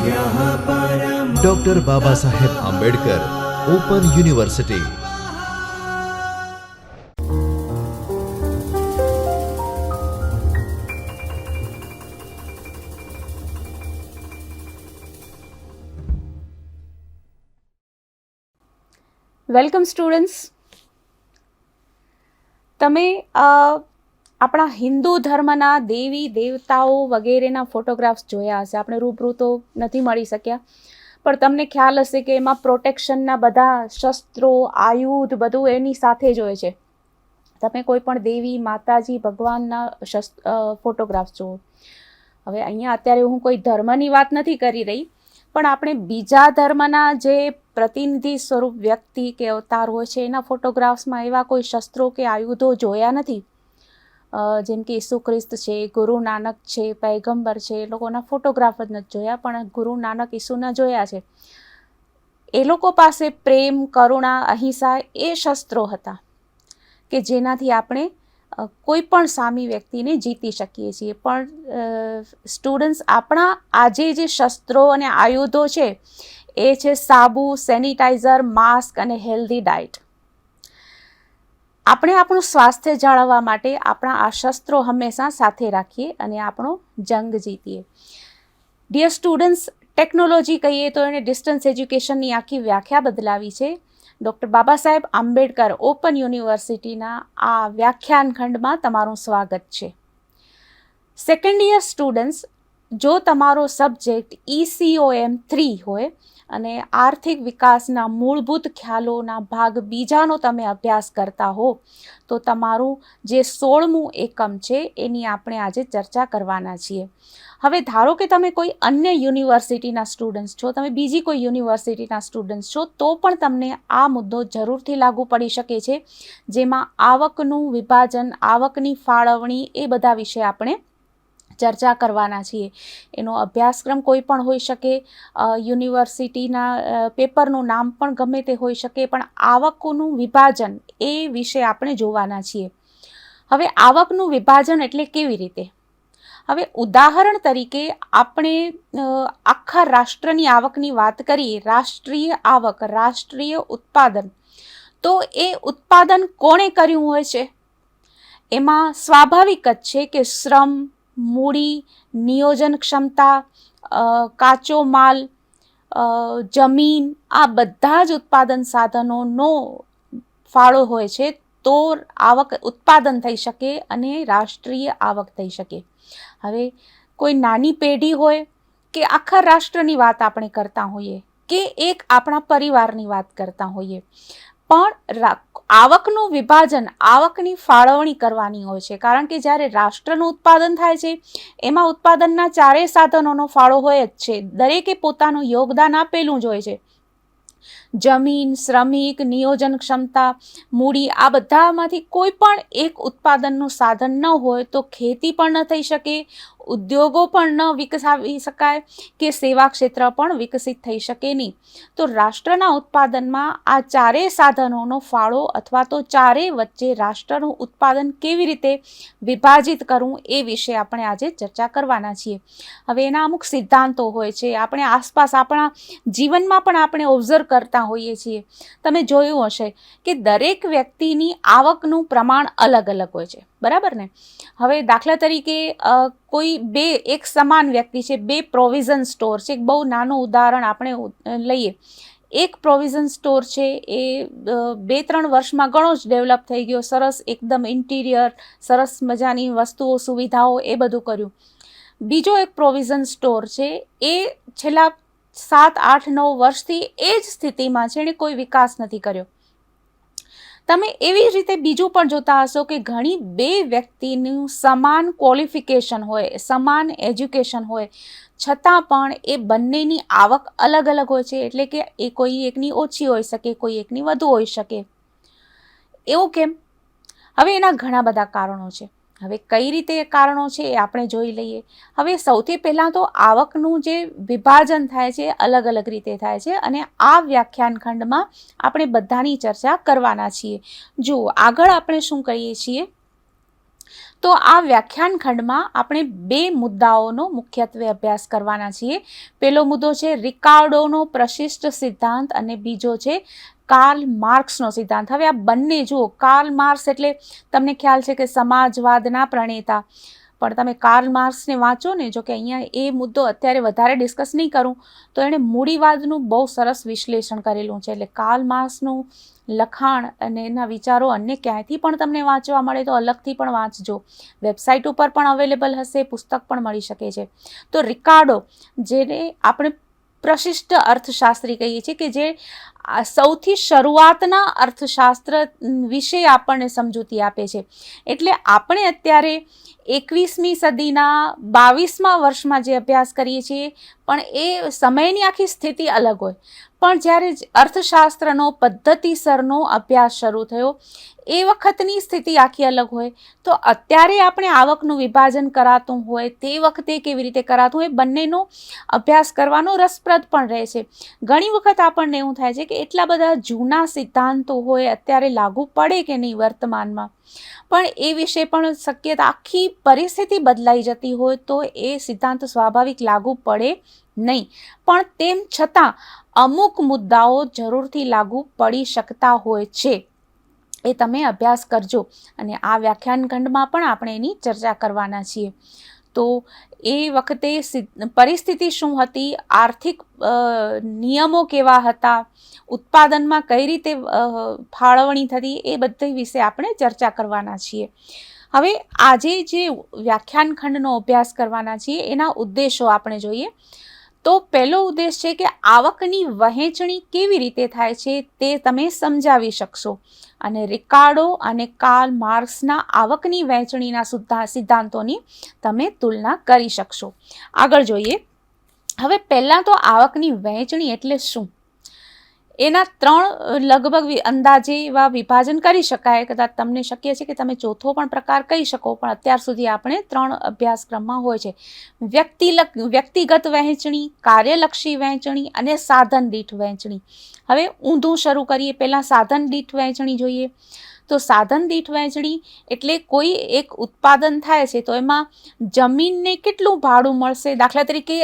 Doctor Baba Saheb Ambedkar open university. Welcome students. તમે આપણા હિન્દુ ધર્મના દેવી દેવતાઓ વગેરેના ફોટોગ્રાફ્સ જોયા હશે. આપણે રૂબરૂ તો નથી મળી શક્યા, પણ તમને ખ્યાલ હશે કે એમાં પ્રોટેક્શનના બધા શસ્ત્રો, આયુધ બધું એની સાથે જ હોય છે. તમે કોઈ પણ દેવી, માતાજી, ભગવાનના ફોટોગ્રાફ્સ જુઓ. હવે અહીંયા અત્યારે હું કોઈ ધર્મની વાત નથી કરી રહી, પણ આપણે બીજા ધર્મના જે પ્રતિનિધિ સ્વરૂપ વ્યક્તિ કે અવતાર હોય છે એના ફોટોગ્રાફ્સમાં એવા કોઈ શસ્ત્રો કે આયુધો જોયા નથી. જેમ કે ઈસુ ખ્રિસ્ત છે, ગુરુ નાનક છે, પૈગંબર છે, એ લોકોના ફોટોગ્રાફ જ નથી જોયા, પણ ગુરુ નાનક ઈસુના જોયા છે. એ લોકો પાસે પ્રેમ, કરુણા, અહિંસા એ શસ્ત્રો હતા કે જેનાથી આપણે કોઈ પણ સામી વ્યક્તિને જીતી શકીએ છીએ. પણ સ્ટુડન્ટ્સ, આપણા આજે જે શસ્ત્રો અને આયુધો છે એ છે સાબુ, સેનિટાઈઝર, માસ્ક અને હેલ્ધી ડાયટ. આપણે આપણું સ્વાસ્થ્ય જાળવવા માટે આપણા આ શસ્ત્રો હંમેશા સાથે રાખીએ અને આપણો જંગ જીતીએ. ડિયર સ્ટુડન્ટ્સ, ટેકનોલોજી કહીએ તો એને ડિસ્ટન્સ એજ્યુકેશનની આખી વ્યાખ્યા બદલાવી છે. ડૉક્ટર બાબા સાહેબ આંબેડકર ઓપન યુનિવર્સિટીના આ વ્યાખ્યાન ખંડમાં તમારું સ્વાગત છે. સેકન્ડ યર સ્ટુડન્ટ્સ, જો તમારો સબ્જેક્ટ ECOM 3 હોય અને આર્થિક વિકાસના મૂળભૂત ખ્યાલોના ભાગ બીજાનો તમે અભ્યાસ કરતા હો, તો તમારું જે 16મું એકમ છે એની આપણે આજે ચર્ચા કરવાના છીએ. હવે ધારો કે તમે કોઈ અન્ય યુનિવર્સિટીના સ્ટુડન્ટ્સ છો, તમે બીજી કોઈ યુનિવર્સિટીના સ્ટુડન્ટ્સ છો, તો પણ તમને આ મુદ્દો જરૂરથી લાગુ પડી શકે છે, જેમાં આવકનું વિભાજન, આવકની ફાળવણી એ બધા વિશે આપણે ચર્ચા કરવાના છીએ. એનો અભ્યાસક્રમ કોઈ પણ હોઈ શકે, યુનિવર્સિટીના પેપરનું નામ પણ ગમે તે હોઈ શકે, પણ આવકનું વિભાજન એ વિશે આપણે જોવાના છીએ. હવે આવકનું વિભાજન એટલે કેવી રીતે? હવે ઉદાહરણ તરીકે આપણે આખા રાષ્ટ્રની આવકની વાત કરીએ, રાષ્ટ્રીય આવક, રાષ્ટ્રીય ઉત્પાદન, તો એ ઉત્પાદન કોણે કર્યું હોય છે? એમાં સ્વાભાવિક જ છે કે શ્રમ, મૂડી, નિયોજન ક્ષમતા, કાચો માલ, જમીન, આ બધા જ ઉત્પાદન સાધનોનો ફાળો હોય છે, તો આવક ઉત્પાદન થઈ શકે અને રાષ્ટ્રીય આવક થઈ શકે. હવે કોઈ નાની પેઢી હોય કે આખા રાષ્ટ્રની વાત આપણે કરતા હોઈએ, કે એક આપણા પરિવારની વાત કરતા હોઈએ, પણ આવકનું વિભાજન, આવકની ફાળવણી કરવાની હોય છે. કારણ કે જ્યારે રાષ્ટ્રનું ઉત્પાદન થાય છે એમાં ઉત્પાદનના ચારેય સાધનોનો ફાળો હોય જ છે. દરેકે પોતાનું યોગદાન આપેલું જ હોય છે. જમીન, શ્રમિક, નિયોજન ક્ષમતા, મૂડી, આ બધામાંથી કોઈ પણ એક ઉત્પાદનનું સાધન ન હોય તો ખેતી પણ ન થઈ શકે, ઉદ્યોગો પણ ન વિકસાવી શકાય કે સેવા ક્ષેત્ર પણ વિકસિત થઈ શકે નહીં. તો રાષ્ટ્રના ઉત્પાદનમાં આ ચારેય સાધનોનો ફાળો અથવા તો ચારેય વચ્ચે રાષ્ટ્રનું ઉત્પાદન કેવી રીતે વિભાજિત કરવું એ વિશે આપણે આજે ચર્ચા કરવાના છીએ. હવે એના અમુક સિદ્ધાંતો હોય છે, આપણે આસપાસ આપણા જીવનમાં પણ આપણે ઓબ્ઝર્વ કરતા હોઈએ છીએ. તમે જોયું હશે કે દરેક વ્યક્તિની આવકનું પ્રમાણ અલગ અલગ હોય છે, બરાબર ને? હવે દાખલા તરીકે કોઈ એક સમાન વ્યક્તિ છે, 2 પ્રોવિઝન સ્ટોર છે. એક બહુ નાનું ઉદાહરણ આપણે લઈએ. એક પ્રોવિઝન સ્ટોર છે એ 2-3 વર્ષમાં ઘણો જ ડેવલપ થઈ ગયો, સરસ એકદમ ઇન્ટિરિયર, સરસ મજાની વસ્તુઓ, સુવિધાઓ એ બધું કર્યું. બીજો એક પ્રોવિઝન સ્ટોર છે એ છેલ્લા 7-8-9 વર્ષથી એ જ સ્થિતિમાં છે, એણે કોઈ વિકાસ નથી કર્યો. તમે એવી રીતે બીજું પણ જોતા હશો કે ઘણી 2 વ્યક્તિનું સમાન ક્વોલિફિકેશન હોય, સમાન એજ્યુકેશન હોય, છતાં પણ એ બંનેની આવક અલગ અલગ હોય છે. એટલે કે એ કોઈ એકની ઓછી હોઈ શકે, કોઈ એકની વધુ હોઈ શકે. એવું કેમ? હવે એના ઘણા બધા કારણો છે. હવે કઈ રીતે એ કારણો છે એ આપણે જોઈ લઈએ. હવે સૌથી પહેલાં તો આવકનું જે વિભાજન થાય છે અલગ અલગ રીતે થાય છે, અને આ વ્યાખ્યાન ખંડમાં આપણે બધાની ચર્ચા કરવાના છીએ. જુઓ, આગળ આપણે શું કહીએ છીએ? તો આ વ્યાખ્યાન ખંડમાં આપણે બે મુદ્દાઓનો મુખ્યત્વે અભ્યાસ કરવાના છીએ. પહેલો મુદ્દો છે રિકાર્ડોનો પ્રશિષ્ટ સિદ્ધાંત અને બીજો છે કાર્લ માર્ક્સનો સિદ્ધાંત. હવે આ બંને જુઓ, કાર્લ માર્ક્સ એટલે તમને ખ્યાલ છે કે સમાજવાદના પ્રણેતા, પણ તમે કાર્લ માર્ક્સને વાંચો ને, જો કે અહીંયા એ મુદ્દો અત્યારે વધારે ડિસ્કસ નહીં કરું, તો એણે મૂડીવાદનું બહુ સરસ વિશ્લેષણ કરેલું છે. એટલે કાર્લ માર્ક્સનું લખાણ અને એના વિચારો અન્ય ક્યાંયથી પણ તમને વાંચવા મળે તો અલગથી પણ વાંચજો. વેબસાઇટ ઉપર પણ અવેલેબલ હશે, પુસ્તક પણ મળી શકે છે. તો રિકાર્ડો, જેને આપણે પ્રશિષ્ટ અર્થશાસ્ત્રી કહીએ છીએ, કે જે સૌથી શરૂઆતના અર્થશાસ્ત્ર વિશે આપણને સમજૂતી આપે છે. એટલે આપણે અત્યારે 21મી સદીના 22મા વર્ષમાં જે અભ્યાસ કરીએ છીએ, પણ એ સમયની આખી સ્થિતિ અલગ હોય. પણ જ્યારે અર્થશાસ્ત્રનો પદ્ધતિસરનો અભ્યાસ શરૂ થયો એ વખતની સ્થિતિ આખી અલગ હોય. તો અત્યારે આપણે આવકનું વિભાજન કરાતું હોય તે વખતે કેવી રીતે કરાતું હોય, બંનેનો અભ્યાસ કરવાનો રસપ્રદ પણ રહે છે. ઘણી વખત આપણને એવું થાય છે કે એટલા બધા જૂના સિદ્ધાંતો હોય, અત્યારે લાગુ પડે કે નહીં વર્તમાનમાં, પણ એ વિશે પણ શક્યતા આખી પરિસ્થિતિ બદલાઈ જતી હોય તો એ સિદ્ધાંત સ્વાભાવિક લાગુ પડે નહીં. પણ તેમ છતાં અમુક મુદ્દાઓ જરૂરથી લાગુ પડી શકતા હોય છે. એ તમે અભ્યાસ કરજો અને આ વ્યાખ્યાન ખંડમાં પણ આપણે એની ચર્ચા કરવાના છીએ. તો એ વખતે પરિસ્થિતિ શું હતી, આર્થિક નિયમો કેવા હતા, ઉત્પાદનમાં કઈ રીતે ફાળવણી થતી, એ બધી વિશે આપણે ચર્ચા કરવાના છીએ. હવે આજે જે વ્યાખ્યાન ખંડનો અભ્યાસ કરવાના છીએ એના ઉદ્દેશો આપણે જોઈએ. તો પહેલો ઉદ્દેશ છે કે આવકની વહેંચણી કેવી રીતે થાય છે તે તમે સમજાવી શકશો, અને રિકાર્ડો અને કાર્લ માર્ક્સના આવકની વહેંચણીના સિદ્ધાંતોની તમે તુલના કરી શકશો. આગળ જોઈએ. હવે પહેલાં તો આવકની વહેંચણી એટલે શું, એના 3 લગભગ અંદાજે એવા વિભાજન કરી શકાય. કદાચ તમને શક્ય છે કે તમે ચોથો પણ પ્રકાર કહી શકો, પણ અત્યાર સુધી આપણે 3 અભ્યાસક્રમમાં હોય છે: વ્યક્તિગત વહેંચણી, કાર્યલક્ષી વહેંચણી અને સાધન દીઠ વહેંચણી. હવે ઊંધું શરૂ કરીએ, પહેલાં સાધન દીઠ વહેંચણી જોઈએ. તો સાધન દીઠ વહેંચણી એટલે કોઈ એક ઉત્પાદન થાય છે તો એમાં જમીનને કેટલું ભાડું મળશે. દાખલા તરીકે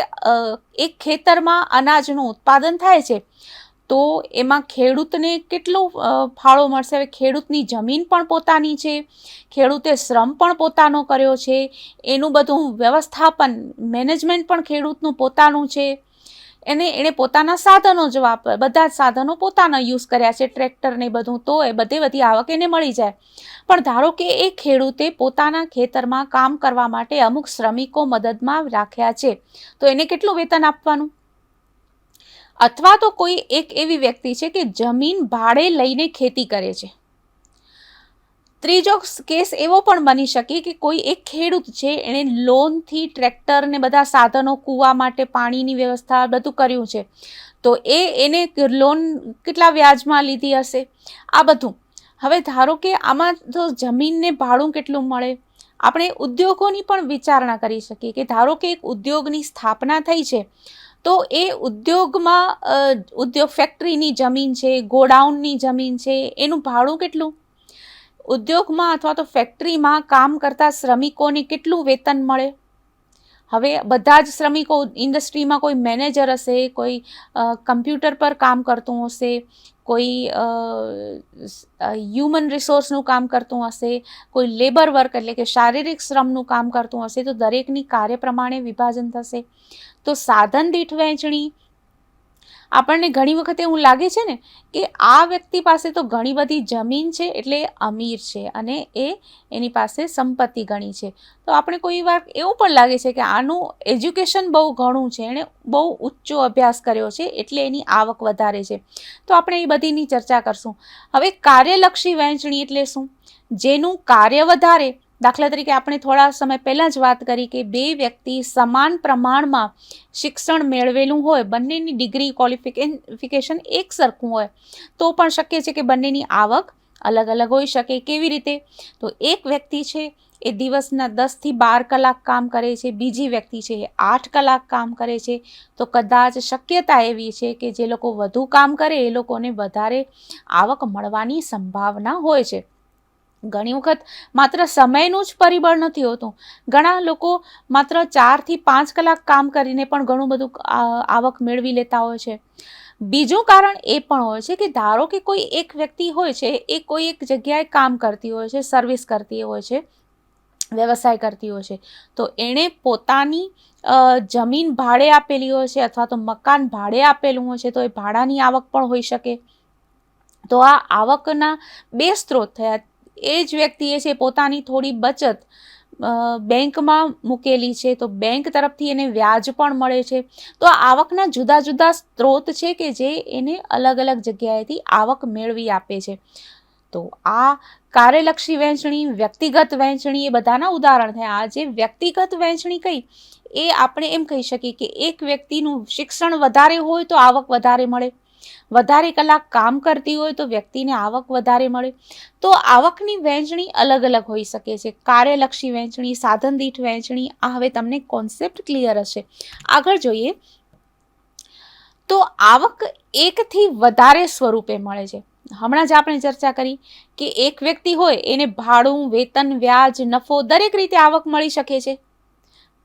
એક ખેતરમાં અનાજનું ઉત્પાદન થાય છે તો એમાં ખેડૂતને કેટલો ફાળો મળશે. હવે ખેડૂતની જમીન પણ પોતાની છે, ખેડૂતે શ્રમ પણ પોતાનો કર્યો છે, એનું બધું વ્યવસ્થાપન મેનેજમેન્ટ પણ ખેડૂતનું પોતાનું છે, એણે પોતાના સાધનો જ બધા જ સાધનો પોતાના યુઝ કર્યા છે, ટ્રેક્ટર ને બધું, તો એ બધી આવક એને મળી જાય. પણ ધારો કે એ ખેડૂતે પોતાના ખેતરમાં કામ કરવા માટે અમુક શ્રમિકો મદદમાં રાખ્યા છે, તો એને કેટલું વેતન આપવાનું. અથવા તો કોઈ એક એવી વ્યક્તિ છે કે જમીન ભાડે લઈને ખેતી કરે છે. ત્રીજો કેસ એવો પણ બની શકે કે કોઈ એક ખેડૂત છે, એણે લોનથી ટ્રેક્ટર ને બધા સાધનો, કૂવા માટે પાણીની વ્યવસ્થા બધું કર્યું છે, તો એને લોન કેટલા વ્યાજમાં લીધી હશે, આ બધું. હવે ધારો કે આમાં તો જમીનને ભાડું કેટલું મળે. આપણે ઉદ્યોગોની પણ વિચારણા કરી શકીએ કે ધારો કે એક ઉદ્યોગની સ્થાપના થઈ છે, તો એ ઉદ્યોગ ફેક્ટરીની જમીન છે, ગોડાઉનની જમીન છે, એનું ભાડું કેટલું. ઉદ્યોગમાં અથવા તો ફેક્ટરીમાં કામ કરતા શ્રમિકોને કેટલું વેતન મળે. હવે બધા જ શ્રમિકો, ઇન્ડસ્ટ્રીમાં કોઈ મેનેજર હશે, કોઈ કમ્પ્યુટર પર કામ કરતું હશે, કોઈ હ્યુમન રિસોર્સનું કામ કરતું હશે, કોઈ લેબર વર્ક એટલે કે શારીરિક શ્રમનું કામ કરતું હશે, તો દરેકની કાર્ય પ્રમાણે વિભાજન થશે. તો સાધન દીઠ વહેંચણી આપણને ઘણી વખત એવું લાગે છે ને કે આ વ્યક્તિ પાસે તો ઘણી બધી જમીન છે એટલે અમીર છે અને એની પાસે સંપત્તિ ઘણી છે. તો આપણે કોઈ વાર એવું પણ લાગે છે કે આનું એજ્યુકેશન બહુ ઘણું છે, એણે બહુ ઊંચો અભ્યાસ કર્યો છે એટલે એની આવક વધારે છે. તો આપણે એ બધીની ચર્ચા કરશું. હવે કાર્યલક્ષી વહેંચણી એટલે શું, જેનું કાર્ય વધારે. દાખલા તરીકે આપણે થોડા સમય પહેલાં જ વાત કરી કે બે વ્યક્તિ સમાન પ્રમાણમાં શિક્ષણ મેળવેલું હોય, બંનેની ડિગ્રી ક્વોલિફિકેશન એક સરખું હોય, તો પણ શક્ય છે કે બંનેની આવક અલગ અલગ હોઈ શકે. કેવી રીતે, તો એક વ્યક્તિ છે એ દિવસના 10 થી 12 કલાક કામ કરે છે, બીજી વ્યક્તિ છે એ 8 કલાક કામ કરે છે, તો કદાચ શક્યતા એવી છે કે જે લોકો વધુ કામ કરે એ લોકોને વધારે આવક મળવાની સંભાવના હોય છે. ઘણી વખત માત્ર સમયનું જ પરિબળ નથી હોતું. ઘણા લોકો માત્ર 4 થી 5 કલાક કામ કરીને પણ ઘણું બધું આવક મેળવી લેતા હોય છે. બીજું કારણ એ પણ હોય છે કે ધારો કે કોઈ એક વ્યક્તિ હોય છે, એ કોઈ એક જગ્યાએ કામ કરતી હોય છે, સર્વિસ કરતી હોય છે, વ્યવસાય કરતી હોય છે, તો એણે પોતાની જમીન ભાડે આપેલી હોય છે અથવા તો મકાન ભાડે આપેલું હોય છે, તો એ ભાડાની આવક પણ હોઈ શકે. તો આ આવકના 2 સ્ત્રોત થયા. એ જ વ્યક્તિએ છે પોતાની થોડી બચત બેંકમાં મૂકેલી છે, તો બેંક તરફથી એને વ્યાજ પણ મળે છે. તો આ આવકના જુદા જુદા સ્ત્રોત છે કે જે એને અલગ અલગ જગ્યાએથી આવક મેળવી આપે છે. તો આ કાર્યલક્ષી વહેંચણી, વ્યક્તિગત વહેંચણી એ બધાના ઉદાહરણ થયા. આ જે વ્યક્તિગત વહેંચણી કઈ, એ આપણે એમ કહી શકીએ કે એક વ્યક્તિનું શિક્ષણ વધારે હોય તો આવક વધારે મળે, વધારે કલાક કામ કરતી હોય તો વ્યક્તિને આવક વધારે મળે. તો આવકની વહેંચણી અલગ અલગ હોઈ શકે છે. કાર્યલક્ષી વહેંચણી, સાધન દીઠ વહેંચણી, આ હવે તમને કોન્સેપ્ટ ક્લિયર હશે. આગળ જોઈએ તો આવક એકથી વધારે સ્વરૂપે મળે છે. હમણાં જ આપણે ચર્ચા કરી કે એક વ્યક્તિ હોય એને ભાડું, વેતન, વ્યાજ, નફો દરેક રીતે આવક મળી શકે છે,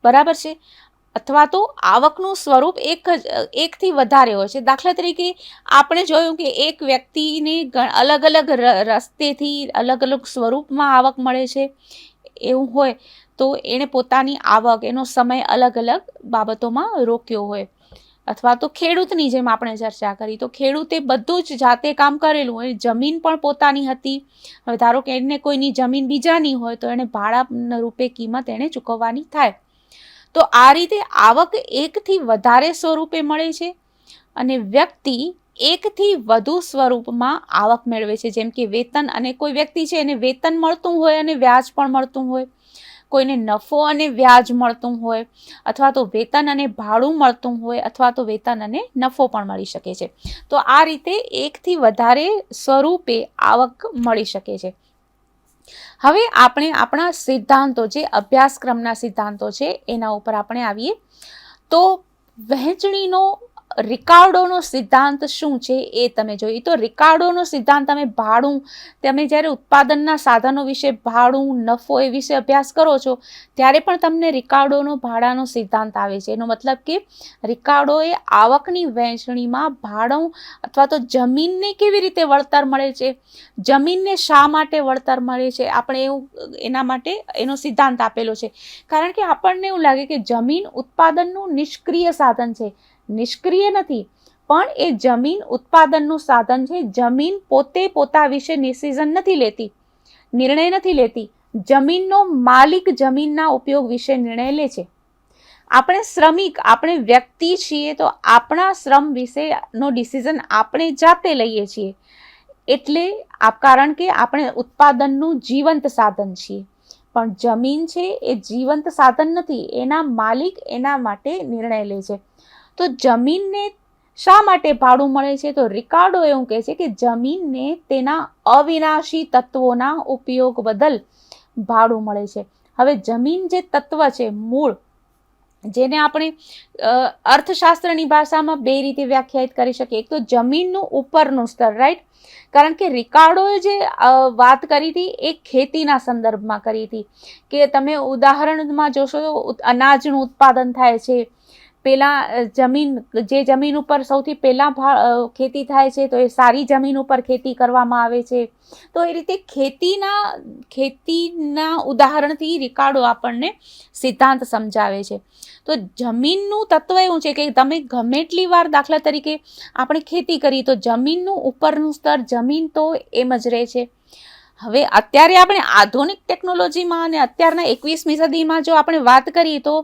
બરાબર છે. અથવા તો આવકનું સ્વરૂપ એકથી વધારે હોય છે. દાખલા તરીકે આપણે જોયું કે એક વ્યક્તિને અલગ અલગ રસ્તેથી અલગ અલગ સ્વરૂપમાં આવક મળે છે. એવું હોય તો એણે પોતાની આવક, એનો સમય અલગ અલગ બાબતોમાં રોક્યો હોય. અથવા તો ખેડૂતની જેમ આપણે ચર્ચા કરી, તો ખેડૂતે બધું જ જાતે કામ કરેલું હોય, જમીન પણ પોતાની હતી. હવે ધારો કે એને કોઈની જમીન બીજાની હોય તો એને ભાડા રૂપે કિંમત એને ચૂકવવાની થાય. તો આ રીતે આવક એકથી વધારે સ્વરૂપે મળે છે અને વ્યક્તિ એકથી વધુ સ્વરૂપમાં આવક મેળવે છે. જેમ કે વેતન, અને કોઈ વ્યક્તિ છે એને વેતન મળતું હોય અને વ્યાજ પણ મળતું હોય, કોઈને નફો અને વ્યાજ મળતું હોય, અથવા તો વેતન અને ભાડું મળતું હોય, અથવા તો વેતન અને નફો પણ મળી શકે છે. તો આ રીતે એકથી વધારે સ્વરૂપે આવક મળી શકે છે. હવે આપણે આપણા સિદ્ધાંતો, જે અભ્યાસક્રમના સિદ્ધાંતો છે, એના ઉપર આપણે આવીએ. તો વહેંચણીનો રિકાર્ડોનો સિદ્ધાંત શું છે એ તમે જોઈએ. તો રિકાર્ડોનો સિદ્ધાંત તમે જ્યારે ઉત્પાદનના સાધનો વિશે, ભાડું, નફો એ વિશે અભ્યાસ કરો છો ત્યારે પણ તમને રિકાર્ડોનો ભાડાનો સિદ્ધાંત આવે છે. એનો મતલબ કે રિકાર્ડો એ આવકની વહેંચણીમાં ભાડું અથવા તો જમીનને કેવી રીતે વળતર મળે છે, જમીનને શા માટે વળતર મળે છે, આપણે એના માટે એનો સિદ્ધાંત આપેલો છે. કારણ કે આપણને એવું લાગે કે જમીન ઉત્પાદનનું નિષ્ક્રિય સાધન છે. નિષ્ક્રિય નથી, પણ એ જમીન ઉત્પાદનનું સાધન છે. જમીન પોતે પોતા વિશે ડિસિઝન નથી લેતી, નિર્ણય નથી લેતી. જમીનનો માલિક જમીનના ઉપયોગ વિશે નિર્ણય લે છે. આપણે શ્રમિક, આપણે વ્યક્તિ છીએ, તો આપણા શ્રમ વિશેનો ડિસિઝન આપણે જાતે લઈએ છીએ. એટલે કારણ કે આપણે ઉત્પાદનનું જીવંત સાધન છીએ. પણ જમીન છે એ જીવંત સાધન નથી, એના માલિક એના માટે નિર્ણય લે છે. તો જમીનને શા માટે ભાડું મળે છે? તો રિકાર્ડો એવું કહે છે કે જમીનને તેના અવિનાશી તત્વોના ઉપયોગ બદલ ભાડું મળે છે. હવે જમીન જે તત્વ છે, મૂળ, જેને આપણે અર્થશાસ્ત્રની ભાષામાં 2 રીતે વ્યાખ્યાયિત કરી શકીએ. એક તો જમીનનું ઉપરનું સ્તર, રાઈટ? કારણ કે રિકાર્ડોએ જે વાત કરી હતી એ ખેતીના સંદર્ભમાં કરી હતી કે તમે ઉદાહરણમાં જોશો તો અનાજનું ઉત્પાદન થાય છે. જે જમીન ઉપર સૌથી પહેલા ખેતી થાય છે તો એ સારી જમીન ઉપર ખેતી કરવામાં આવે છે. તો એ રીતે ખેતીના ઉદાહરણથી રિકાર્ડો આપણને સિદ્ધાંત સમજાવે છે. તો જમીનનું તત્વ એવું છે કે તમે ગમે એટલી વાર, દાખલા તરીકે આપણે ખેતી કરી તો જમીનનું ઉપરનું સ્તર, જમીન તો એમ જ રહે છે. હવે અત્યારે આપણે આધુનિક ટેકનોલોજીમાં અને અત્યારના 21મી સદીમાં જો આપણે વાત કરીએ તો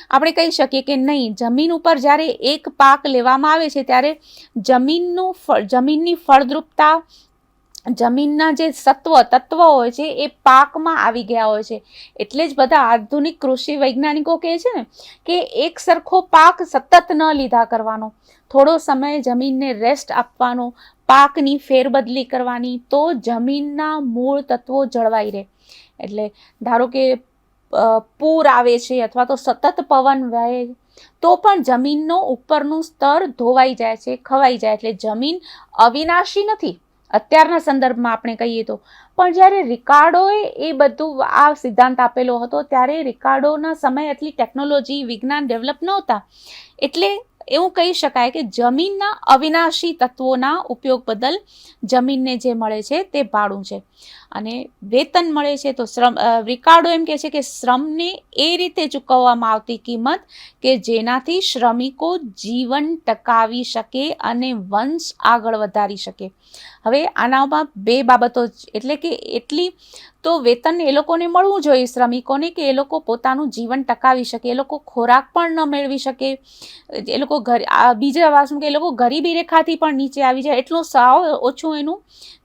આપણે કહી શકીએ કે નહીં, જમીન ઉપર જ્યારે એક પાક લેવામાં આવે છે ત્યારે જમીનની ફળદ્રુપતા, જમીનના જે તત્વો હોય છે એ પાકમાં આવી ગયા હોય છે. એટલે જ બધા આધુનિક કૃષિ વૈજ્ઞાનિકો કહે છે ને કે એક સરખો પાક સતત ન લીધા કરવાનો, થોડો સમય જમીનને રેસ્ટ આપવાનો, પાકની ફેરબદલી કરવાની, તો જમીનના મૂળ તત્વો જળવાઈ રહે. એટલે ધારો કે પૂર આવે છે અથવા તો સતત પવન વહે તો પણ જમીનનો ઉપરનું સ્તર ધોવાઈ જાય છે, ખવાઈ જાય. એટલે જમીન અવિનાશી નથી, અત્યારના સંદર્ભમાં આપણે કહીએ તો. પણ જ્યારે રિકાર્ડોએ એ બધું આ સિદ્ધાંત આપેલો હતો ત્યારે રિકાર્ડોના સમયે એટલી ટેકનોલોજી વિજ્ઞાન ડેવલપ નહોતા, એટલે એવું કહી શકાય કે જમીનના અવિનાશી તત્વોના ઉપયોગ બદલ જમીનને જે મળે છે તે ભાડું છે અને વેતન મળે છે. તો રિકાર્ડો એમ કહે છે કે શ્રમને એ રીતે ચૂકવવામાં આવતી કિંમત કે જેનાથી શ્રમિકો જીવન ટકાવી શકે અને વંશ આગળ વધારી શકે. હવે આનામાં બે બાબતો, એટલે કે એટલી તો વેતન એ લોકોને મળવું જોઈએ શ્રમિકોને કે એ લોકો પોતાનું જીવન ટકાવી શકે, એ લોકો ખોરાક પણ ન મેળવી શકે, એ લોકો બીજા વાત શું કે એ લોકો ગરીબી રેખાથી પણ નીચે આવી જાય એટલું સાવ ઓછું એનું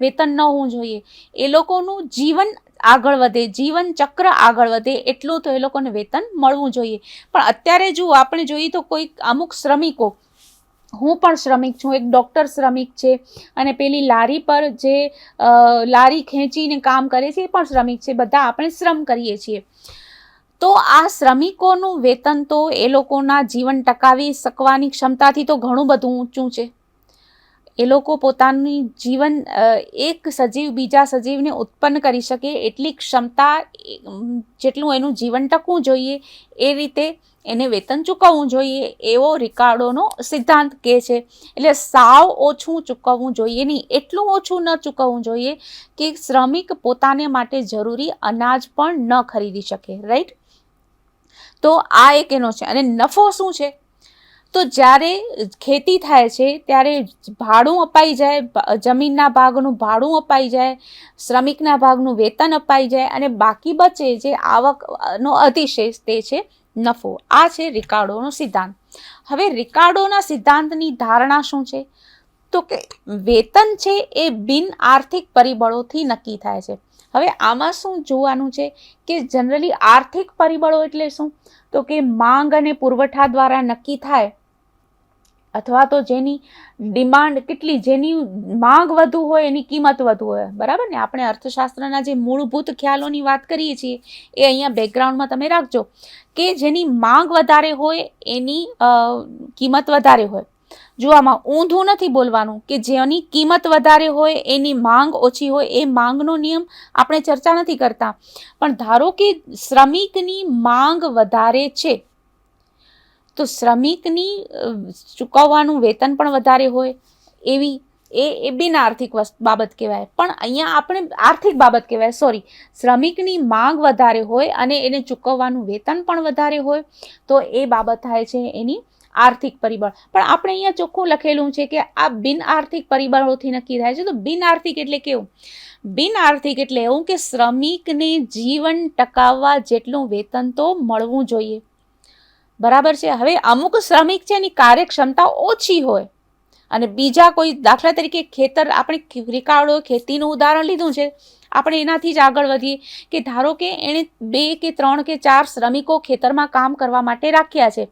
વેતન ન હોવું જોઈએ. એ લોકોનું જીવન આગળ વધે, જીવન ચક્ર આગળ વધે એટલું તો એ લોકોને વેતન મળવું જોઈએ. પણ અત્યારે જો આપણે જોઈએ તો કોઈ અમુક શ્રમિકો, હું પણ શ્રમિક છું, એક ડૉક્ટર શ્રમિક છે અને પેલી લારી પર જે લારી ખેંચીને કામ કરે છે એ પણ શ્રમિક છે, બધા આપણે શ્રમ કરીએ છીએ. તો આ શ્રમિકોનું વેતન તો એ લોકોના જીવન ટકાવી શકવાની ક્ષમતાથી તો ઘણું બધું ઊંચું છે. એ લોકો પોતાની જીવન એક સજીવ બીજા સજીવને ઉત્પન્ન કરી શકે એટલી ક્ષમતા, જેટલું એનું જીવન ટકવું જોઈએ એ રીતે એને વેતન ચૂકવવું જોઈએ એવો રિકાર્ડોનો સિદ્ધાંત કહે છે. એટલે સાવ ઓછું ચૂકવવું જોઈએ નહીં, એટલું ઓછું ન ચૂકવવું જોઈએ કે શ્રમિક પોતાને માટે જરૂરી અનાજ પણ ન ખરીદી શકે. રાઈટ? તો આ એક એનો છે. અને નફો શું છે? તો જ્યારે ખેતી થાય છે ત્યારે ભાડું અપાઈ જાય, જમીનના ભાગનું ભાડું અપાઈ જાય, શ્રમિકના ભાગનું વેતન અપાઈ જાય અને બાકી બચે જે આવકનો અતિશેષ તે છે નફો. આ છે રિકાર્ડોનો સિદ્ધાંત. હવે રિકાર્ડોના સિદ્ધાંતની ધારણા શું છે? તો કે વેતન છે એ બિન આર્થિક પરિબળોથી નક્કી થાય છે. હવે આમાં શું જોવાનું છે કે જનરલી આર્થિક પરિબળો એટલે શું? તો કે માંગ અને પુરવઠા દ્વારા નક્કી થાય, અથવા તો જેની ડિમાન્ડ કેટલી, જેની માંગ વધુ હોય એની કિંમત વધુ હોય. બરાબર ને? આપણે અર્થશાસ્ત્રના જે મૂળભૂત ખ્યાલોની વાત કરીએ છીએ એ અહીંયા બેકગ્રાઉન્ડમાં તમે રાખજો કે જેની માંગ વધારે હોય એની કિંમત વધારે હોય. જો આમાં ઊંધું નથી બોલવાનું કે જેની કિંમત વધારે હોય એની માંગ ઓછી હોય, એ માંગનો નિયમ આપણે ચર્ચા નથી કરતા. પણ ધારો કે શ્રમિકની માંગ વધારે છે તો શ્રમિકની ચૂકવવાનું વેતન પણ વધારે હોય, એવી એ બિન આર્થિક બાબત કહેવાય. પણ અહીંયા આપણે આર્થિક બાબત કહેવાય, સોરી. શ્રમિકની માંગ વધારે હોય અને એને ચૂકવવાનું વેતન પણ વધારે હોય તો એ બાબત થાય છે એની આર્થિક પરિબળ. પણ આપણે અહીંયા ચોખ્ખું લખેલું છે કે આ બિન આર્થિક પરિબળોથી નક્કી થાય છે. તો બિન આર્થિક એટલે કેવું? બિન આર્થિક એટલે એવું કે શ્રમિકને જીવન ટકાવવા જેટલું વેતન તો મળવું જોઈએ. બરાબર છે? હવે અમુક શ્રમિક છે એની કાર્યક્ષમતા ઓછી હોય અને બીજા કોઈ, દાખલા તરીકે ખેતર, આપણે રિકાર્ડો ખેતીનું ઉદાહરણ લીધું છે, આપણે એનાથી જ આગળ વધીએ કે ધારો કે એણે 2 કે 3 કે 4 શ્રમિકો ખેતરમાં કામ કરવા માટે રાખ્યા છે.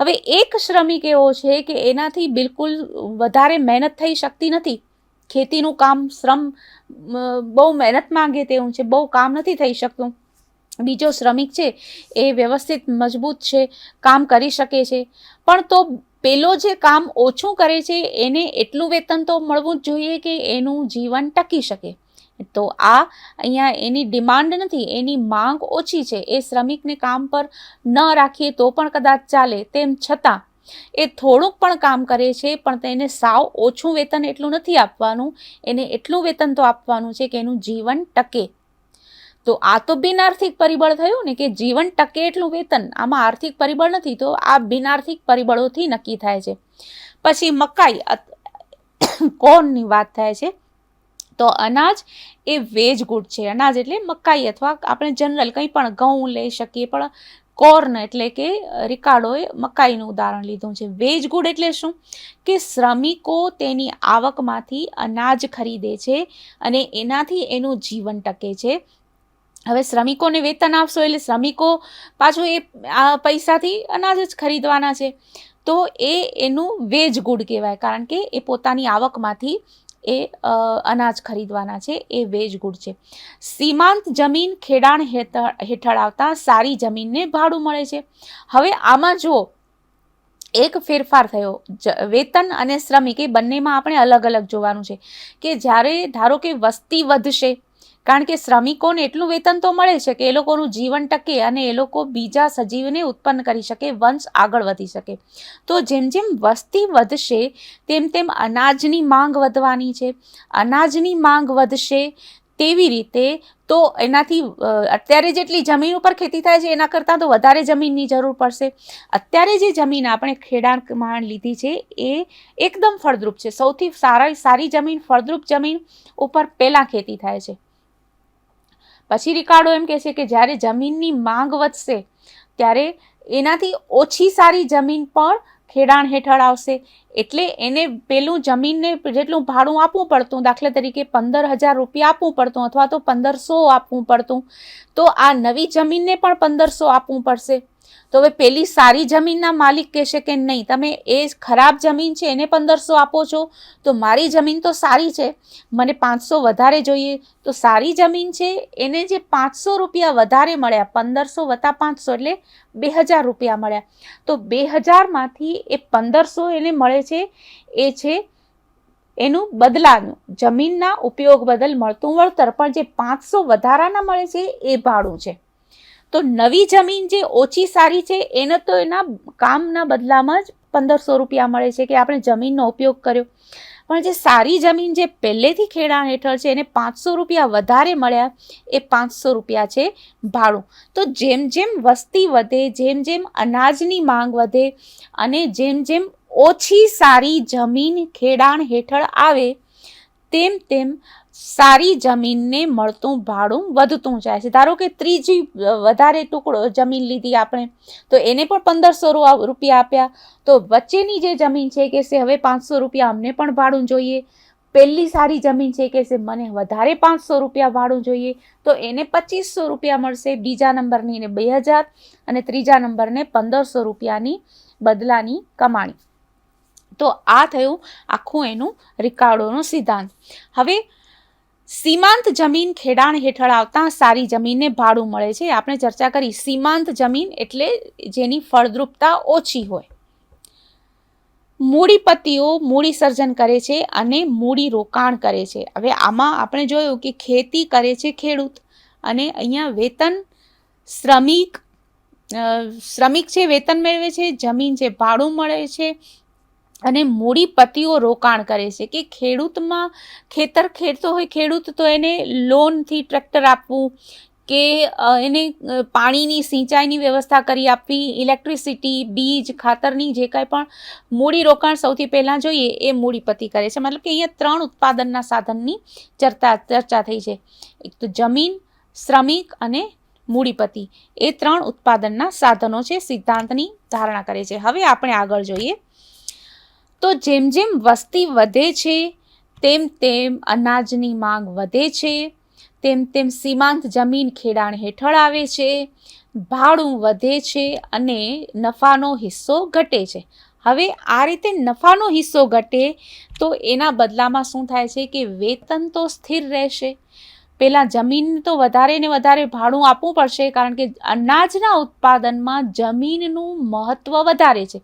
હવે એક શ્રમિક એવો છે કે એનાથી બિલકુલ વધારે મહેનત થઈ શકતી નથી, ખેતીનું કામ શ્રમ બહુ મહેનત માંગે તેવું છે, બહુ કામ નથી થઈ શકતું. બીજો શ્રમિક છે એ વ્યવસ્થિત મજબૂત છે, કામ કરી શકે છે, પણ તો પેલો જે કામ ઓછું કરે છે એને એટલું વેતન તો મળવું જ જોઈએ કે એનું જીવન ટકી શકે. તો આ અહીંયા એની ડિમાન્ડ નથી, એની માંગ ઓછી છે. એ શ્રમિકને કામ પર ન રાખીએ તો પણ કદાચ ચાલે, તેમ છતાં એ થોડુંક પણ કામ કરે છે પણ તેને સાવ ઓછું વેતન એટલું નથી આપવાનું, એને એટલું વેતન તો આપવાનું છે કે એનું જીવન ટકે. તો આ તો બિન આર્થિક પરિબળ થયું ને, કે જીવન ટકે એટલું વેતન. આમાં આર્થિક પરિબળ નથી, તો આ બિન આર્થિક પરિબળોથી નક્કી થાય છે. પછી મકાઈ, કોર્નની વાત થાય છે. તો અનાજ એ વેજ ગુડ છે. અનાજ એટલે મકાઈ અથવા આપણે જનરલ કંઈ પણ ઘઉં લઈ શકીએ, પણ કોર્ન એટલે કે રિકાર્ડોએ મકાઈનું ઉદાહરણ લીધું છે. વેજ ગુડ એટલે શું? કે શ્રમિકો તેની આવકમાંથી અનાજ ખરીદે છે અને એનાથી એનું જીવન ટકે છે. હવે શ્રમિકોને વેતન આપશો એટલે શ્રમિકો પાછું એ પૈસાથી અનાજ જ ખરીદવાના છે, તો એનું વેજ ગુડ કહેવાય, કારણ કે એ પોતાની આવકમાંથી એ અનાજ ખરીદવાના છે, એ વેજ ગુડ છે. સીમાંત જમીન ખેડાણ હેઠળ આવતા સારી જમીનને ભાડું મળે છે. હવે આમાં જુઓ, એક ફેરફાર થયો. વેતન અને શ્રમિક એ બંનેમાં આપણે અલગ અલગ જોવાનું છે કે જ્યારે ધારો કે વસ્તી વધશે, કારણ કે શ્રમિકોને એટલું વેતન તો મળે છે કે એ લોકોનું જીવન ટકે અને એ લોકો બીજા સજીવને ઉત્પન્ન કરી શકે, વંશ આગળ વધી શકે. તો જેમ જેમ વસ્તી વધશે તેમ તેમ અનાજની માંગ વધવાની છે. અનાજની માંગ વધશે તેવી રીતે તો એનાથી અત્યારે જેટલી જમીન ઉપર ખેતી થાય છે એના કરતાં તો વધારે જમીનની જરૂર પડશે. અત્યારે જે જમીન આપણે ખેડાણમાં લીધી છે એ એકદમ ફળદ્રુપ છે. સૌથી સારી જમીન, ફળદ્રુપ જમીન ઉપર પહેલાં ખેતી થાય છે. પછી રિકાર્ડો એમ કહે છે કે જ્યારે જમીનની માંગ વધશે ત્યારે એનાથી ઓછી સારી જમીન પણ ખેડાણ હેઠળ આવશે. એટલે એને પેલું જમીનને જેટલું ભાડું આપવું પડતું, દાખલા તરીકે 15,000 રૂપિયા આપવું પડતું અથવા તો 1,500 આપવું પડતું, તો આ નવી જમીનને પણ 1,500 આપવું પડશે. તો હવે પેલી સારી જમીનના માલિક કહેશે કે નહીં, તમે એ ખરાબ જમીન છે એને 1,500 આપો છો, તો મારી જમીન તો સારી છે, મને 500 વધારે જોઈએ. તો સારી જમીન છે એને જે 500 રૂપિયા વધારે મળ્યા, 1,500 વત્તા 500 એટલે 2,000 રૂપિયા મળ્યા. તો 2,000માંથી એ 1,500 એને મળે છે એ છે એનું બદલાનું, જમીનના ઉપયોગ બદલ મળતું વળતર. પણ જે 500 વધારાના મળે છે એ ભાડું છે. તો નવી જમીન જે ઓછી સારી છે એને તો એના કામના બદલામાં જ 1,500 રૂપિયા મળે છે કે આપણે જમીનનો ઉપયોગ કર્યો. પણ જે સારી જમીન જે પહેલેથી ખેડાણ હેઠળ છે એને 500 રૂપિયા વધારે મળ્યા, એ 500 રૂપિયા છે ભાડું. તો જેમ જેમ વસ્તી વધે, જેમ જેમ અનાજની માંગ વધે અને જેમ જેમ ઓછી સારી જમીન ખેડાણ હેઠળ આવે તેમ તેમ સારી જમીનને મળતું ભાડું વધતું જાય છે. ધારો કે ત્રીજી વધારે ટુકડો જમીન લીધી આપણે, તો એને પણ 1,500 રૂપિયા આપ્યા, તો વચ્ચેની જે જમીન છે કે હવે 500 રૂપિયા અમને પણ ભાડું જોઈએ. પહેલી સારી જમીન છે કે મને વધારે 500 રૂપિયા ભાડું જોઈએ, તો એને 2,500 રૂપિયા મળશે, બીજા નંબરની એને 2,000 અને ત્રીજા નંબરને 1,500 રૂપિયાની બદલાની કમાણી. તો આ થયું આખું એનું રિકાર્ડોનો સિદ્ધાંત. હવે સીમાંત જમીન ખેડાણ હેઠળ આવતા સારી જમીનને ભાડું મળે છે. આપણે ચર્ચા કરી સીમાંત જમીન એટલે જેની ફળદ્રુપતા ઓછી હોય. મૂડીપતિઓ મૂડી સર્જન કરે છે અને મૂડી રોકાણ કરે છે. હવે આમાં આપણે જોયું કે ખેતી કરે છે ખેડૂત, અને અહીંયા વેતન શ્રમિક છે વેતન મેળવે છે, જમીન છે ભાડું મળે છે, અને મૂડીપતિઓ રોકાણ કરે છે. કે ખેડૂતમાં ખેતર ખેડતો હોય ખેડૂત, તો એને લોનથી ટ્રેક્ટર આપવું કે એને પાણીની સિંચાઈની વ્યવસ્થા કરી આપવી, ઇલેક્ટ્રિસિટી, બીજ, ખાતરની જે કાંઈ પણ મૂડી રોકાણ સૌથી પહેલાં જોઈએ એ મૂડીપતિ કરે છે. મતલબ કે અહીંયા 3 ઉત્પાદનના સાધનની ચર્ચા થઈ છે. એક તો જમીન, શ્રમિક અને મૂડીપતિ, એ 3 ઉત્પાદનના સાધનો છે, સિદ્ધાંતની ધારણા કરે છે. હવે આપણે આગળ જોઈએ તો જેમ જેમ વસ્તી વધે છે તેમ તેમ અનાજની માંગ વધે છે, તેમ તેમ સીમાંત જમીન ખેડાણ હેઠળ આવે છે, ભાડું વધે છે અને નફાનો હિસ્સો ઘટે છે. હવે આ રીતે નફાનો હિસ્સો ઘટે તો એના બદલામાં શું થાય છે કે વેતન તો સ્થિર રહેશે. પહેલાં જમીન તો વધારે ને વધારે ભાડું આપવું પડશે, કારણ કે અનાજના ઉત્પાદનમાં જમીનનું મહત્વ વધારે છે.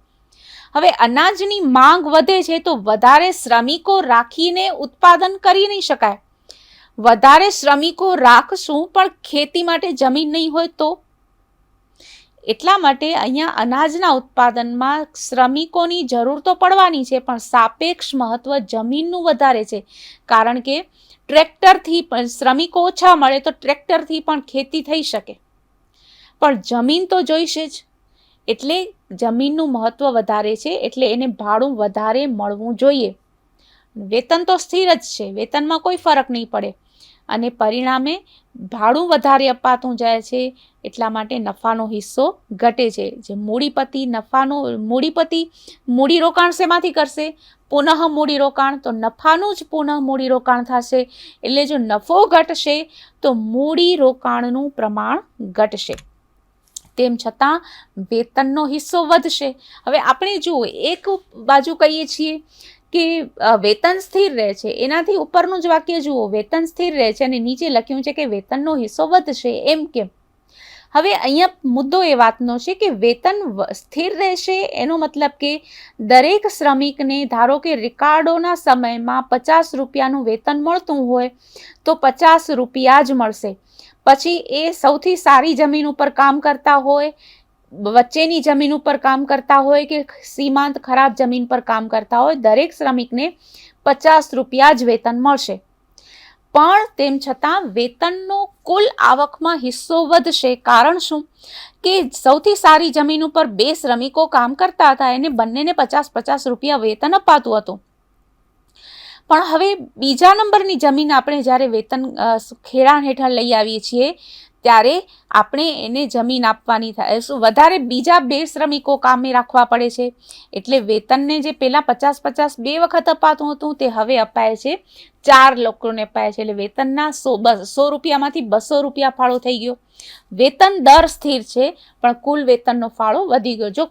હવે અનાજની માંગ વધે છે તો વધારે શ્રમિકો રાખીને ઉત્પાદન કરી નહીં શકાય. વધારે શ્રમિકો રાખશું પણ ખેતી માટે જમીન નહીં હોય તો, એટલા માટે અહીંયા અનાજના ઉત્પાદનમાં શ્રમિકોની જરૂર તો પડવાની છે, પણ સાપેક્ષ મહત્વ જમીનનું વધારે છે. કારણ કે ટ્રેક્ટરથી પણ શ્રમિકો ઓછા મળે તો ટ્રેક્ટરથી પણ ખેતી થઈ શકે, પણ જમીન તો જોઈશે જ. એટલે જમીનનું મહત્વ વધારે છે, એટલે એને ભાડું વધારે મળવું જોઈએ. વેતન તો સ્થિર જ છે, વેતનમાં કોઈ ફરક નહીં પડે, અને પરિણામે ભાડું વધારે અપાતું જાય છે, એટલા માટે નફાનો હિસ્સો ઘટે છે. જે મૂડીપતિ મૂડી રોકાણ શેમાંથી કરશે? પુનઃ મૂડી રોકાણ, તો નફાનું જ પુનઃ મૂડી રોકાણ થશે. એટલે જો નફો ઘટશે તો મૂડી રોકાણનું પ્રમાણ ઘટશે, તેમ છતાં વેતનનો હિસ્સો વધશે. હવે આપણે જુઓ, એક બાજુ કહીએ છીએ કે વેતન સ્થિર રહે છે, એનાથી ઉપરનું જ વાક્ય જુઓ, વેતન સ્થિર રહે છે અને નીચે લખ્યું છે કે વેતનનો હિસ્સો વધશે. એમ કેમ? હવે અહીંયા મુદ્દો એ વાતનો છે કે વેતન સ્થિર રહેશે, એનો મતલબ કે દરેક શ્રમિકને ધારો કે રિકાર્ડોના સમયમાં 50 રૂપિયાનું વેતન મળતું હોય તો 50 રૂપિયા જ મળશે. પછી એ સૌથી સારી જમીન ઉપર કામ કરતા હોય, વચ્ચેની જમીન ઉપર કામ કરતા હોય કે સીમાંત ખરાબ જમીન પર કામ કરતા હોય, દરેક શ્રમિકને 50 રૂપિયા જ વેતન મળશે. પણ તેમ છતાં વેતનનો કુલ આવકમાં હિસ્સો વધશે. કારણ શું? કે સૌથી સારી જમીન ઉપર 2 શ્રમિકો કામ કરતા હતા, એને બંનેને 50 રૂપિયા વેતન અપાતું હતું. પણ હવે બીજા નંબરની જમીન આપણે જ્યારે વેતન ખેડાણ હેઠળ લઈ આવીએ છીએ ત્યારે આપણે એને જમીન આપવાની થાય, વધારે બીજા 2 શ્રમિકો કામે રાખવા પડે છે. એટલે વેતનને જે પહેલા 50 2 વખત અપાતું હતું તે હવે અપાય છે 4 લોકોને અપાય છે. એટલે વેતનના 100 રૂપિયામાંથી 200 રૂપિયા ફાળો થઈ ગયો. વેતન દર સ્થિર છે પણ કુલ વેતનનો ફાળો વધી ગયો. જો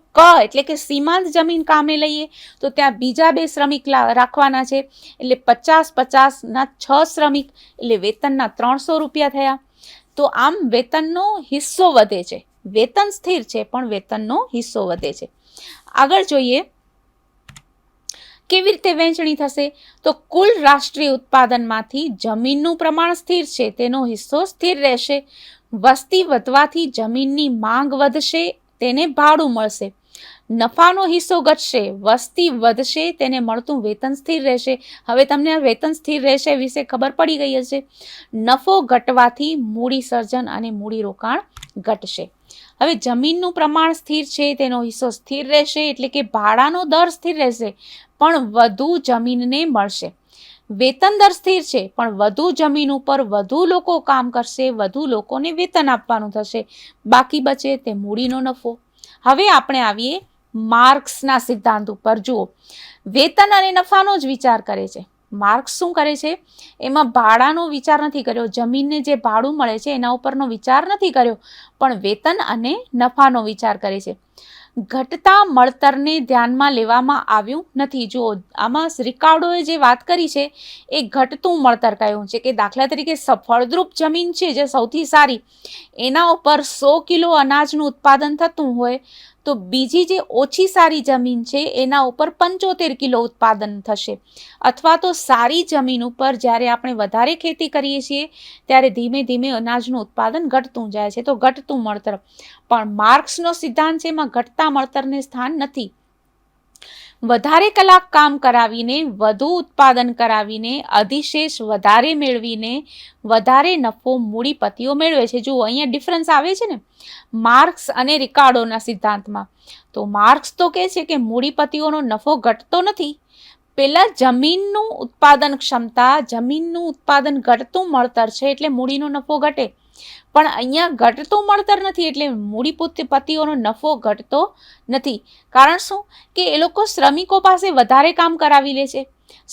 એટલે કે સીમાંત જમીન કામે લઈએ તો ત્યાં બીજા 2 શ્રમિક રાખવાના છે, એટલે 50 ના 6 શ્રમિક, એટલે વેતનના 300 રૂપિયા થયા. તો આમ વેતનનો હિસ્સો વધે છે. વેતન સ્થિર છે પણ વેતનનો હિસ્સો વધે છે. આગળ જોઈએ કેવી રીતે વહેંચણી થશે. તો કુલ રાષ્ટ્રીય ઉત્પાદનમાંથી જમીનનું પ્રમાણ સ્થિર છે, તેનો હિસ્સો સ્થિર રહેશે. વસ્તી વધવાથી જમીનની માંગ વધશે, તેને ભાડું મળશે. નફાનો હિસ્સો ઘટશે, વસ્તી વધશે, તેને મળતું વેતન સ્થિર રહેશે. હવે તમને વેતન સ્થિર રહેશે વિશે ખબર પડી ગઈ હશે. નફો ઘટવાથી મૂડી સર્જન અને મૂડી રોકાણ ઘટશે. હવે જમીનનું પ્રમાણ સ્થિર છે, તેનો હિસ્સો સ્થિર રહેશે, એટલે કે ભાડાનો દર સ્થિર રહેશે પણ વધુ જમીનને મળશે. વેતન દર સ્થિર છે પણ વધુ જમીન ઉપર વધુ લોકો કામ કરશે, વધુ લોકોને વેતન આપવાનું થશે. બાકી બચે તે મૂડીનો નફો. હવે આપણે આવીએ માર્ક્સના સિદ્ધાંત ઉપર. જુઓ, વેતન અને નફાનો જ વિચાર કરે છે. માર્ક્સ શું કરે છે? એમાં ભાડાનો વિચાર નથી કર્યો, જમીનને જે ભાડું મળે છે એના ઉપરનો વિચાર નથી કર્યો, પણ વેતન અને નફાનો વિચાર કરે છે. ઘટતા મળતરને ધ્યાનમાં લેવામાં આવ્યું નથી. જુઓ, આમાં રિકાર્ડોએ જે વાત કરી છે એ ઘટતું મળતર કહ્યું છે કે દાખલા તરીકે ફળદ્રુપ જમીન છે જે સૌથી સારી, એના ઉપર 100 કિલો અનાજનું ઉત્પાદન થતું હોય તો બીજી જે ઓછી સારી જમીન છે એના ઉપર 75 કિલો ઉત્પાદન થશે. અથવા તો સારી જમીન ઉપર જ્યારે આપણે વધારે ખેતી કરીએ છીએ ત્યારે ધીમે ધીમે અનાજનું ઉત્પાદન ઘટતું જાય છે, તો ઘટતું મળતર. પણ માર્ક્સનો સિદ્ધાંત છે એમાં ઘટતા મળતરને સ્થાન નથી. વધારે કલાક કામ કરાવીને, વધુ ઉત્પાદન કરાવીને, અધિશેષ વધારે મેળવીને વધારે નફો મૂડીપતિઓ મેળવે છે. જુઓ, અહીંયા ડિફરન્સ આવે છે ને માર્ક્સ અને રિકાર્ડોના સિદ્ધાંતમાં. તો માર્ક્સ તો કહે છે કે મૂડીપતિઓનો નફો ઘટતો નથી. પેલા જમીનનું ઉત્પાદન ક્ષમતા, જમીનનું ઉત્પાદન ઘટતું મળતર છે એટલે મૂડીનો નફો ઘટે. પણ અહીંયા ઘટતું મળતર નથી એટલે મૂડીપતિઓનો નફો ઘટતો નથી. કારણ શું? કે એ લોકો શ્રમિકો પાસે વધારે કામ કરાવી લે છે.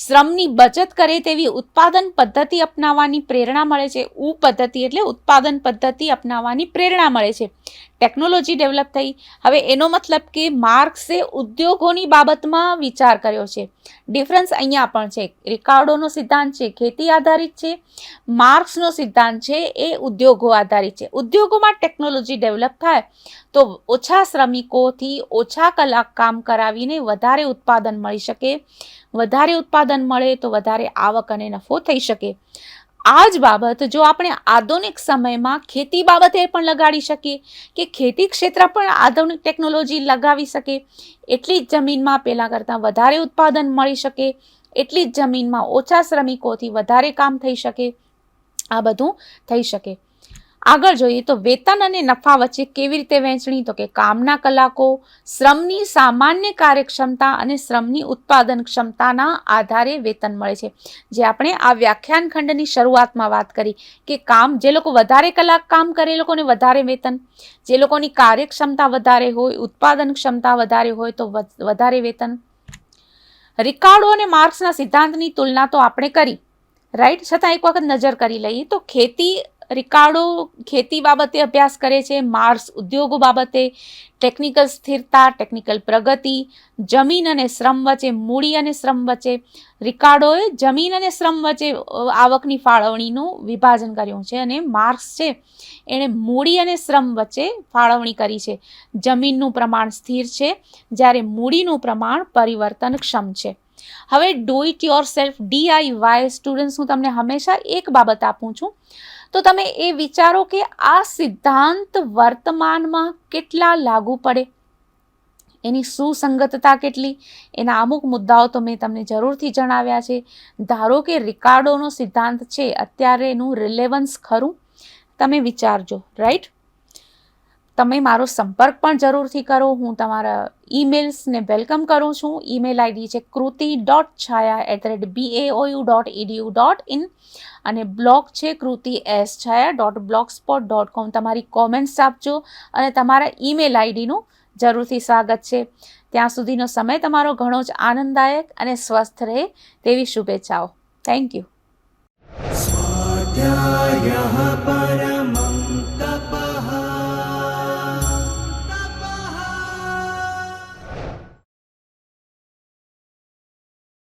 શ્રમની બચત કરે તેવી ઉત્પાદન પદ્ધતિ અપનાવવાની પ્રેરણા મળે છે. પદ્ધતિ એટલે ઉત્પાદન પદ્ધતિ અપનાવવાની પ્રેરણા મળે છે. ટેકનોલોજી ડેવલપ થઈ. હવે એનો મતલબ કે માર્ક્સે ઉદ્યોગોની બાબતમાં વિચાર કર્યો છે. ડિફરન્સ અહીંયા પણ છે. રિકાર્ડોનો સિદ્ધાંત છે ખેતી આધારિત છે, માર્ક્સનો સિદ્ધાંત છે એ ઉદ્યોગો આધારિત છે. ઉદ્યોગોમાં ટેકનોલોજી ડેવલપ થાય તો ઓછા શ્રમિકોથી ઓછા કલાક કામ કરાવીને વધારે ઉત્પાદન મળી શકે. વધારે ઉત્પાદન મળે તો વધારે આવક અને નફો થઈ શકે. આ જ બાબત જો આપણે આધુનિક સમયમાં ખેતી બાબતે પણ લગાડી શકીએ કે ખેતી ક્ષેત્ર પણ આધુનિક ટેકનોલોજી લગાવી શકે, એટલી જ જમીનમાં પહેલાં કરતાં વધારે ઉત્પાદન મળી શકે, એટલી જ જમીનમાં ઓછા શ્રમિકોથી વધારે કામ થઈ શકે, આ બધું થઈ શકે. આગળ જોઈએ તો વેતન અને નફા વચ્ચે કેવી રીતે વહેંચણી, તો કે કામના કલાકો, શ્રમની સામાન્ય કાર્યક્ષમતા અને શ્રમની ઉત્પાદન ક્ષમતાના આધારે વેતન મળે છે. જે આપણે આ વ્યાખ્યાન ખંડની શરૂઆતમાં વાત કરી કે જે લોકો વધારે કલાક કામ કરે એ લોકોને વધારે વેતન, જે લોકોની કાર્યક્ષમતા વધારે હોય, ઉત્પાદન ક્ષમતા વધારે હોય તો વધારે વેતન. રિકાર્ડો અને માર્ક્સના સિદ્ધાંતની તુલના તો આપણે કરી, રાઈટ, છતાં એક વખત નજર કરી લઈએ તો ખેતી રિકાર્ડો ખેતી બાબતે અભ્યાસ કરે છે, માર્સ ઉદ્યોગો બાબતે, ટેકનિકલ સ્થિરતા, ટેકનિકલ પ્રગતિ, જમીન અને શ્રમ વચ્ચે, મૂડી અને શ્રમ વચ્ચે. રિકાર્ડોએ જમીન અને શ્રમ વચ્ચે આવકની ફાળવણીનું વિભાજન કર્યું છે અને માર્ક્સ છે એણે મૂડી અને શ્રમ વચ્ચે ફાળવણી કરી છે. જમીનનું પ્રમાણ સ્થિર છે જ્યારે મૂડીનું પ્રમાણ પરિવર્તનક્ષમ છે. હવે do it your self DIY students, હું તમને હંમેશા એક બાબત આપું છું, તો તમે એ વિચારો કે આ સિદ્ધાંત વર્તમાનમાં કેટલા લાગુ પડે, એની સુસંગતતા કેટલી, એના અમુક મુદ્દાઓ તો મેં તમને જરૂરથી જણાવ્યા છે. ધારો કે રિકાર્ડોનો સિદ્ધાંત છે, અત્યારે એનું રિલેવન્સ ખરું, તમે વિચારજો, રાઈટ. તમે મારો સંપર્ક પણ જરૂરથી કરો. હું તમારા ઈમેલ્સને વેલકમ કરું છું. ઈમેલ આઈડી છે kruti.chhaya@baou.edu.in અને બ્લોગ છે krutischhaya.blogspot.com. તમારી કોમેન્ટ્સ આપજો અને તમારા ઈમેલ આઈડીનું જરૂરથી સ્વાગત છે. ત્યાં સુધીનો સમય તમારો ઘણો જ આનંદદાયક અને સ્વસ્થ રહે તેવી શુભેચ્છાઓ. Thank you.